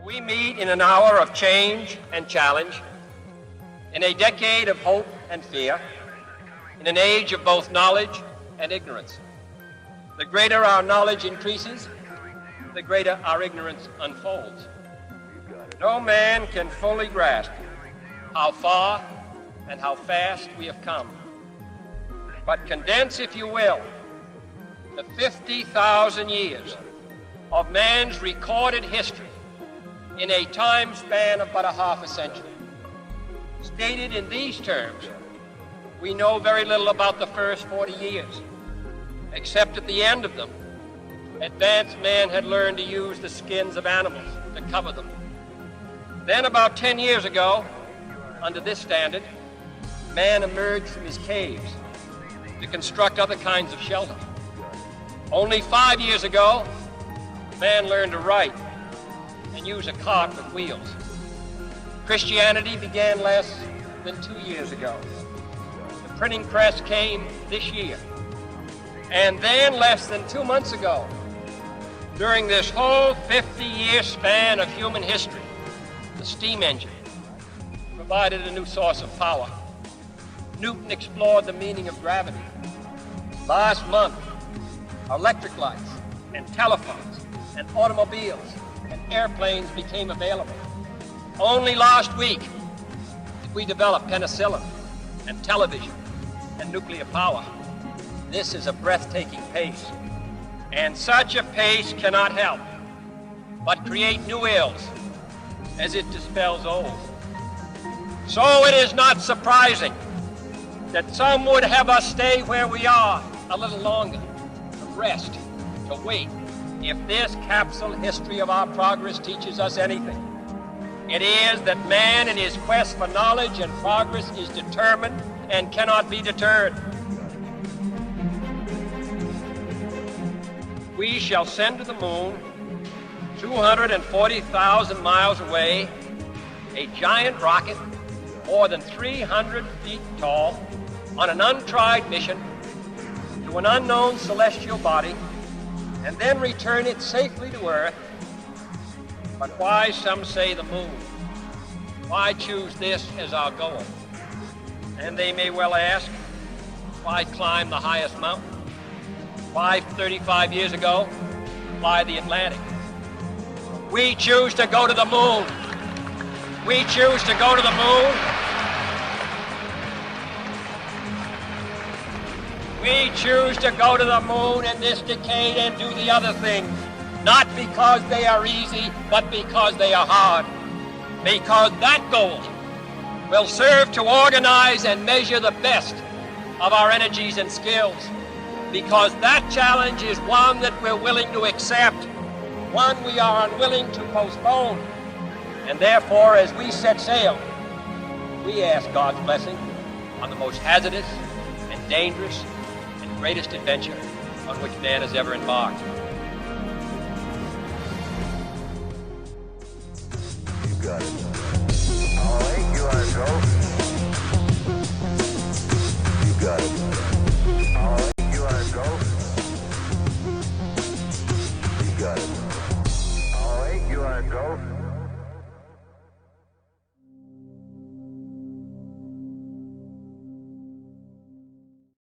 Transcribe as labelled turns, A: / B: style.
A: We meet in an hour of change and challenge, in a decade of hope and fear, in an age of both knowledge and ignorance. The greater our knowledge increases, the greater our ignorance unfolds. No man can fully grasp how far and how fast we have come. But condense, if you will, the 50,000 years of man's recorded history in a time span of but a half a century. Stated in these terms, we know very little about the first 40 years, except at the end of them, advanced man had learned to use the skins of animals to cover them. Then about 10 years ago, under this standard, man emerged from his caves to construct other kinds of shelter. Only 5 years ago, man learned to write and use a cart with wheels. Christianity began less than 2 years ago. The printing press came this year. And then less than 2 months ago, during this whole 50-year span of human history, the steam engine provided a new source of power. Newton explored the meaning of gravity. Last month, electric lights and telephones and automobiles and airplanes became available. Only last week did we develop penicillin and television and nuclear power. This is a breathtaking pace, and such a pace cannot help but create new ills as it dispels old. So it is not surprising that some would have us stay where we are a little longer, to rest, to wait. If this capsule history of our progress teaches us anything, it is that man in his quest for knowledge and progress is determined and cannot be deterred. We shall send to the moon, 240,000 miles away, a giant rocket more than 300 feet tall on an untried mission to an unknown celestial body, and then return it safely to Earth. But why, some say, the moon? Why choose this as our goal? And they may well ask, why climb the highest mountain? Why 35 years ago, fly the Atlantic? We choose to go to the moon. We choose to go to the moon. We choose to go to the moon in this decade and do the other things, not because they are easy, but because they are hard. Because that goal will serve to organize and measure the best of our energies and skills. Because that challenge is one that we're willing to accept, one we are unwilling to postpone. And therefore, as we set sail, we ask God's blessing on the most hazardous and dangerous and greatest adventure on which man has ever embarked.
B: You got it. All right, you are go. You got it. All right, you are go. You got it. All right, you are go.